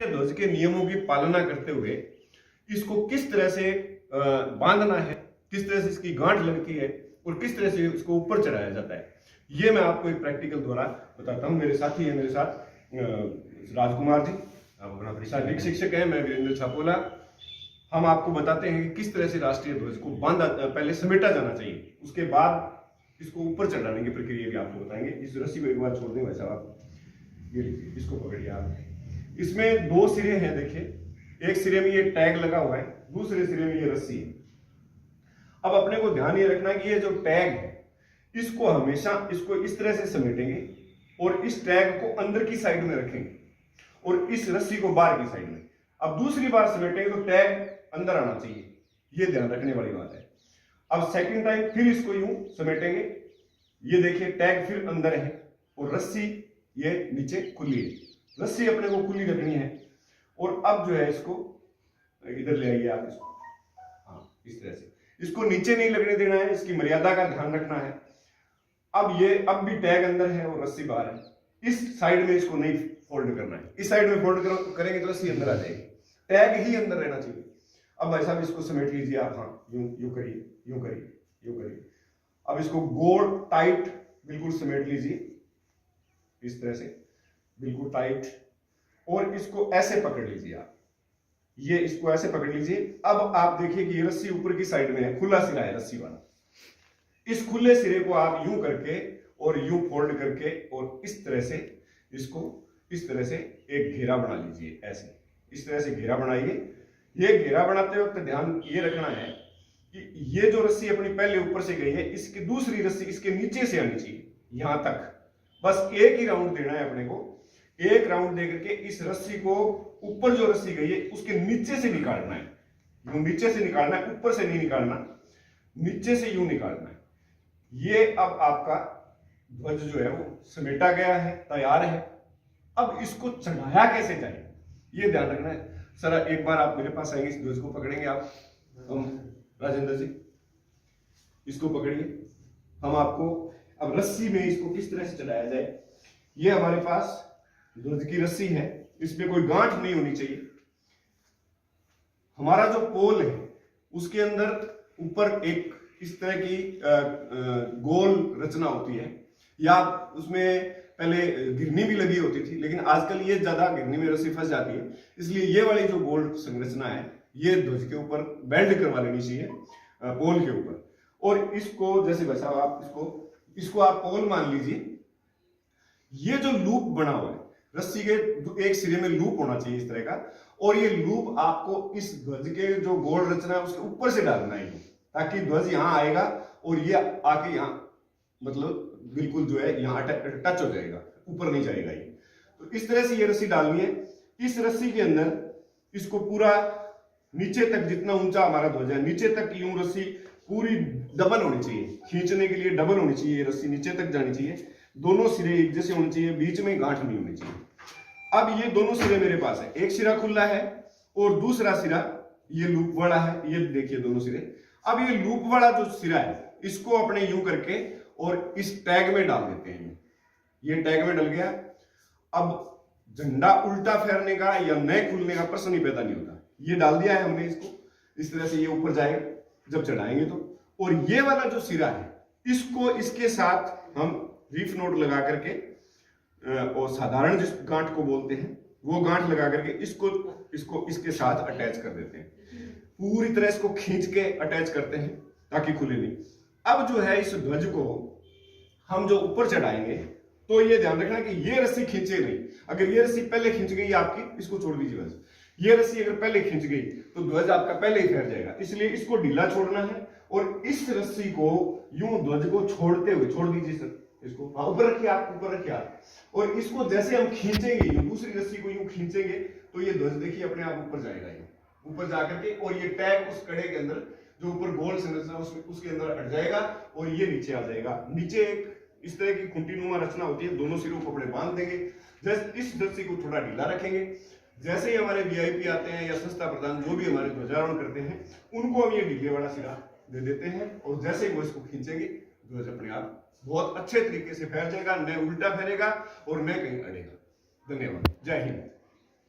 ध्वज के नियमों की पालना करते हुए इसको किस तरह से बांधना है, किस तरह से इसकी गांठ लगती है और किस तरह से इसको ऊपर चढ़ाया जाता है, ये मैं आपको एक प्रैक्टिकल द्वारा बताता हूं। मेरे साथी है, मेरे साथ राजकुमार जी, आप अपना शारीरिक शिक्षक है, मैं वीरेंद्र छापोला। हम आपको बताते हैं कि किस तरह से राष्ट्रीय ध्वज को बांधा, पहले समेटा जाना चाहिए, उसके बाद इसको ऊपर चढ़ाने की प्रक्रिया भी आपको बताएंगे। इस रस्सी को एक बार छोड़ दें भाई साहब, ये लीजिए, इसको पकड़िए आप। इसमें दो सिरे हैं, देखिए, एक सिरे में ये टैग लगा हुआ है, दूसरे सिरे में ये रस्सी है। अब अपने को ध्यान ये रखना कि ये जो टैग है इसको हमेशा इसको इस तरह से समेटेंगे और इस टैग को अंदर की साइड में रखेंगे और इस रस्सी को बाहर की साइड में। अब दूसरी बार समेटेंगे तो टैग अंदर आना चाहिए, ये ध्यान रखने वाली बात है। अब सेकंड टाइम फिर इसको यूं समेटेंगे, ये देखिए टैग फिर अंदर है और रस्सी ये नीचे खुली है। रस्सी अपने को खुली रखनी है और अब जो है इसको इधर ले आइए आप, इसको हाँ इस तरह से, इसको नीचे नहीं लगने देना है, इसकी मर्यादा का ध्यान रखना है। अब भी टैग अंदर है और रस्सी बाहर है, इस साइड में इसको नहीं फोल्ड करना है, इस साइड में फोल्ड करेंगे तो रस्सी अंदर आ जाएगी, टैग ही अंदर रहना चाहिए। अब भाई साहब इसको समेट लीजिए आप, हाँ यूं करिए, यूं करिए, यूं करिए। अब इसको गोल टाइट बिल्कुल समेट लीजिए, इस तरह से बिल्कुल टाइट, और इसको ऐसे पकड़ लीजिए आप, ये इसको ऐसे पकड़ लीजिए। अब आप देखिए कि ये रस्सी ऊपर की साइड में है, खुला सिरा है रस्सी वाला। इस खुले सिरे को आप यूं करके और यूं फोल्ड करके और इस तरह से इसको इस तरह से एक घेरा बना लीजिए, ऐसे इस तरह से घेरा बनाइए। ये घेरा बनाते वक्त ध्यान ये रखना है कि ये जो रस्सी अपनी पहले ऊपर से गई है, इसकी दूसरी रस्सी इसके नीचे से आनी चाहिए, यहां तक। बस एक ही राउंड देना है अपने को, एक राउंड दे करके इस रस्सी को ऊपर जो रस्सी गई है उसके नीचे से निकालना है, यूं नीचे से निकालना है, ऊपर से नहीं निकालना, नीचे से यूं निकालना है। ये अब आपका ध्वज जो है वो समेटा गया है, तैयार है। अब इसको चढ़ाया कैसे जाए ये ध्यान रखना है। सर एक बार आप मेरे पास आएंगे, इस ध्वज को पकड़ेंगे आप, हम राजेंद्र जी इसको पकड़िए, हम आपको अब रस्सी में इसको किस तरह से चढ़ाया जाए। ये हमारे पास ध्वज की रस्सी है, इसमें कोई गांठ नहीं होनी चाहिए। हमारा जो पोल है उसके अंदर ऊपर एक इस तरह की गोल रचना होती है, या उसमें पहले घिरनी भी लगी होती थी, लेकिन आजकल ये ज्यादा घिरनी में रस्सी फंस जाती है, इसलिए ये वाली जो गोल संरचना है ये ध्वज के ऊपर बेल्ट करवा लेनी चाहिए, पोल के ऊपर। और इसको जैसे वैसा आप इसको आप पोल मान लीजिए। ये जो लूप बना हुआ है रस्सी के एक सिरे में लूप होना चाहिए इस तरह का, और ये लूप आपको इस ध्वज के जो गोल रचना है उसके ऊपर से डालना है, ताकि ध्वज यहां आएगा और ये आके यहां मतलब बिल्कुल जो है यहां टच हो जाएगा, ऊपर नहीं जाएगा ये। तो इस तरह से ये रस्सी डालनी है। इस रस्सी के अंदर इसको पूरा नीचे तक, जितना ऊंचा हमारा ध्वज है नीचे तक यूं रस्सी पूरी डबल होनी चाहिए, खींचने के लिए डबल होनी चाहिए, ये रस्सी नीचे तक जानी चाहिए, दोनों सिरे एक जैसे होने चाहिए, बीच में गांठ नहीं होनी चाहिए। अब ये दोनों सिरे मेरे पास है, एक सिरा खुला है और दूसरा सिरा ये लूप वाला है, ये देखिए दोनों सिरे। अब ये लूप वाला जो सिरा है इसको अपने यूं करके और इस टैग में डाल देते हैं, ये टैग में डल गया। अब झंडा उल्टा फेरने का या नए खुलने का प्रश्न ही पैदा नहीं होता, ये डाल दिया है हमने इसको, इस तरह से ये ऊपर जाएगा जब चढ़ाएंगे तो। और ये वाला जो सिरा है इसको इसके साथ हम रीफ नोट लगा करके और साधारण जिस गांठ को बोलते हैं वो गांठ लगा करके इसको इसके साथ अटैच कर देते हैं, पूरी तरह इसको खींच के अटैच करते हैं ताकि खुले नहीं। अब जो है इस ध्वज को हम जो ऊपर चढ़ाएंगे तो ये ध्यान रखना कि ये रस्सी खींचे नहीं। अगर ये रस्सी पहले खींच गई आपकी, इसको छोड़ दीजिए बस, ये रस्सी अगर पहले खींच गई तो ध्वज आपका पहले ही फैल जाएगा, इसलिए इसको ढीला छोड़ना है। और इस रस्सी को यूं ध्वज को छोड़ते हुए, छोड़ दीजिए सर इसको, हाँ ऊपर रखिए आप, ऊपर रखिए आप, और इसको जैसे हम खींचेंगे, दूसरी रस्सी को यूं खींचेंगे तो ये ध्वज देखिए अपने आप ऊपर जाएगा, ये ऊपर जाकर के, और ये टैग उस कड़े के अंदर जो ऊपर गोल संरचना उसके अंदर अट जाएगा और ये नीचे आ जाएगा। नीचे एक इस तरह की खूंटीनुमा रचना होती है, दोनों सिरों को अपने बांध देंगे, जैसे इस रस्सी को थोड़ा ढीला रखेंगे। जैसे ही हमारे वीआईपी आते हैं या संस्था प्रधान जो भी हमारे ध्वजारोहण करते हैं उनको हम ये ढीले वाला सिरा दे देते हैं, और जैसे ही वो इसको खींचेंगे ध्वज अपने आप बहुत अच्छे तरीके से फैल जाएगा, न उल्टा फैलेगा और न कहीं अड़ेगा। धन्यवाद, जय हिंद।